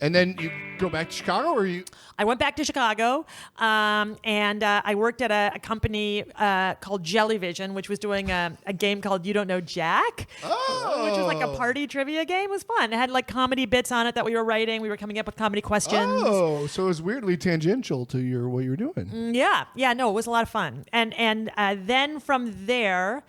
And then you go back to Chicago, or you? I went back to Chicago, and I worked at a company called Jellyvision, which was doing a game called You Don't Know Jack, which was like a party trivia game. It was fun. It had like comedy bits on it that we were writing. We were coming up with comedy questions. Oh, so it was weirdly tangential to what you were doing. Yeah. No, it was a lot of fun. And then from there.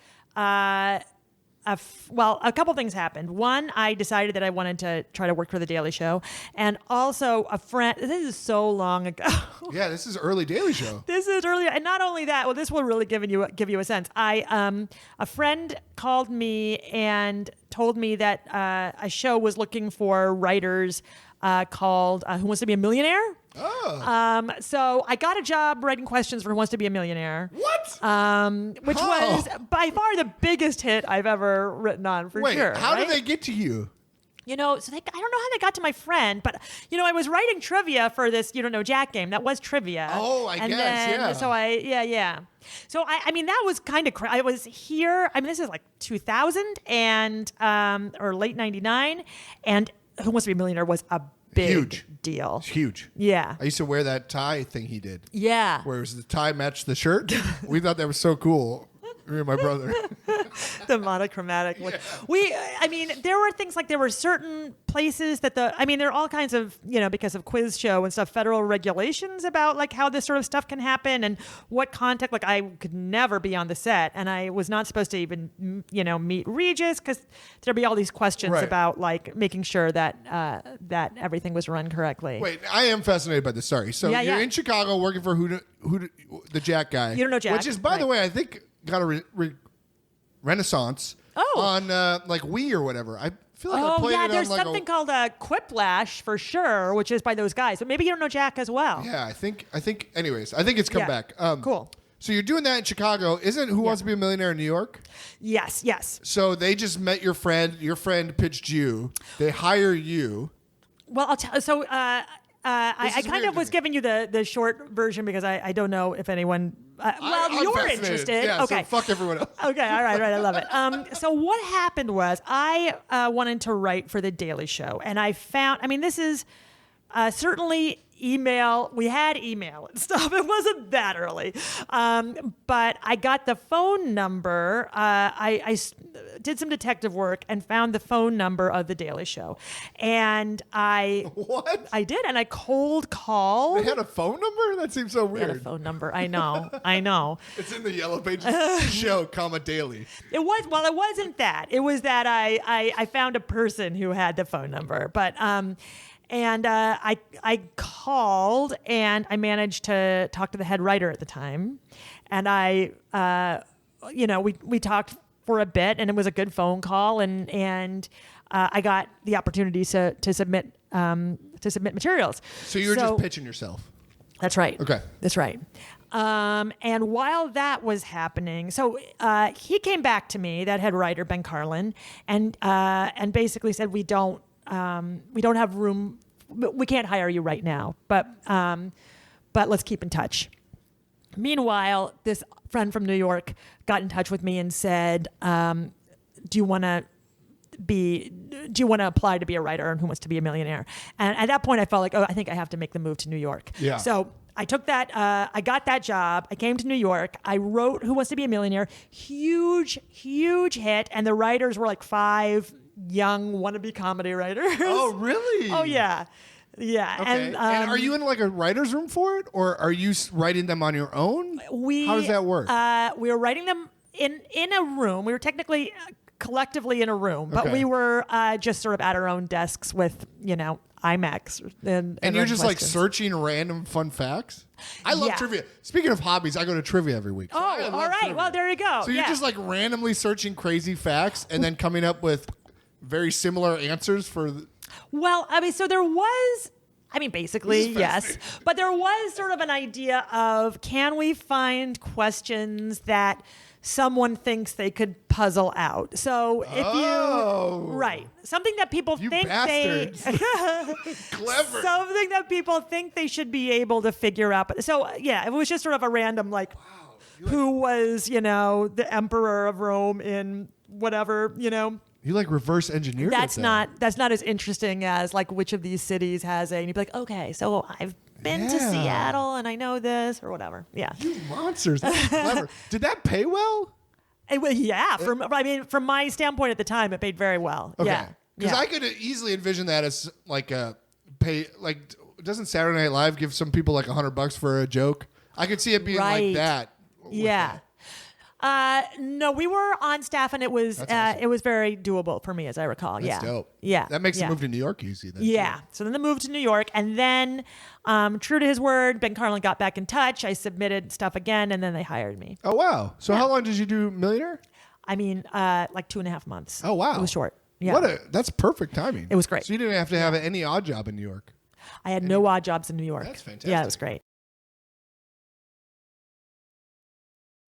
A couple things happened. One, I decided that I wanted to try to work for The Daily Show. And also a friend, this is so long ago. Yeah, this is early Daily Show. This is early. And not only that, well, this will really give you a sense. A friend called me and told me that a show was looking for writers called Who Wants to Be a Millionaire? Oh. So I got a job writing questions for Who Wants to Be a Millionaire. What? Which was by far the biggest hit I've ever written on, for sure. Wait, how right? did they get to you? So I don't know how they got to my friend, but I was writing trivia for this You Don't Know Jack game. That was trivia. Oh, I guess, yeah. So So I mean, that was kind of I was here. I mean, this is like 2000 and or late 99, and Who Wants to Be a Millionaire was a big deal. It's huge. Yeah. I used to wear that tie thing he did. Yeah. Where it was the tie matched the shirt. We thought that was so cool. Me and my brother. The monochromatic look. Yeah. There were things like there were certain places that there are all kinds of, because of quiz show and stuff, federal regulations about like how this sort of stuff can happen and what contact, like I could never be on the set and I was not supposed to even, meet Regis because there'd be all these questions about like making sure that that everything was run correctly. Wait, I am fascinated by this. Sorry. So you're in Chicago working for the Jack guy. You Don't Know Jack. Which is, by the way, I think got a renaissance on like Wii or whatever. I feel like I played it there's on like something called Quiplash for sure, which is by those guys. But maybe You Don't Know Jack as well. Yeah, I think. Anyways, I think it's come back. Cool. So you're doing that in Chicago. Isn't Who Wants to Be a Millionaire in New York? Yes. So they just met your friend. Your friend pitched you. They hire you. Well, I'll tell. So I kind of was giving you the short version because I don't know if anyone. I'm you're fascinated. interested. Yeah, okay. So fuck everyone else. Okay. All right. I love it. So what happened was I wanted to write for The Daily Show, and I found. This is certainly email. We had email and stuff. It wasn't that early, but I got the phone number. I did some detective work and found the phone number of The Daily Show, and I did, and I cold called. They had a phone number? That seems so weird. They had a phone number. I know. It's in the yellow pages show, Daily. It wasn't that. It was that I found a person who had the phone number, but. And I called and I managed to talk to the head writer at the time, and we talked for a bit, and it was a good phone call, and I got the opportunity to submit materials. So you were just pitching yourself. That's right. Okay, that's right. And while that was happening, so he came back to me, that head writer Ben Carlin, and basically said we don't have room. We can't hire you right now, but let's keep in touch. Meanwhile, this friend from New York got in touch with me and said, do you want to apply to be a writer on Who Wants to Be a Millionaire? And at that point I felt like, I think I have to make the move to New York. Yeah. So I took that, I got that job. I came to New York. I wrote Who Wants to Be a Millionaire. Huge hit. And the writers were like 5 young wannabe comedy writers. Oh, really? Oh, yeah. Yeah. Okay. And are you in like a writer's room for it, or are you writing them on your own? How does that work? We were writing them in a room. We were technically collectively in a room, but we were just sort of at our own desks with, IMAX. And you're just questions. like searching random fun facts? I love trivia. Speaking of hobbies, I go to trivia every week. So all right. Trivia. Well, there you go. So you're just like randomly searching crazy facts and then coming up with very similar answers for... Well, so there was... basically, yes. But there was sort of an idea of, can we find questions that someone thinks they could puzzle out? So if something that people think bastards. they... Clever. Something that people think they should be able to figure out. So, it was just sort of a random, who was, the emperor of Rome in whatever, You like reverse engineered. That's not as interesting as like which of these cities has and you'd be like, okay, so I've been to Seattle and I know this or whatever. Yeah. You monsters. That's clever. Did that pay well? From my standpoint at the time, it paid very well. Okay. Yeah. Because I could easily envision that as like a pay. Like, doesn't Saturday Night Live give some people like $100 for a joke? I could see it being like that. Yeah. No, we were on staff, and it was awesome. it was very doable for me, as I recall. That's dope. Yeah, that makes the move to New York easy. Then, yeah. too. So then the move to New York, and then true to his word, Ben Carlin got back in touch. I submitted stuff again, and then they hired me. Oh wow! So how long did you do Millionaire? I mean, like 2.5 months. Oh wow! It was short. Yeah. That's perfect timing. It was great. So you didn't have to have any odd job in New York. I had no odd jobs in New York. That's fantastic. Yeah, it was great.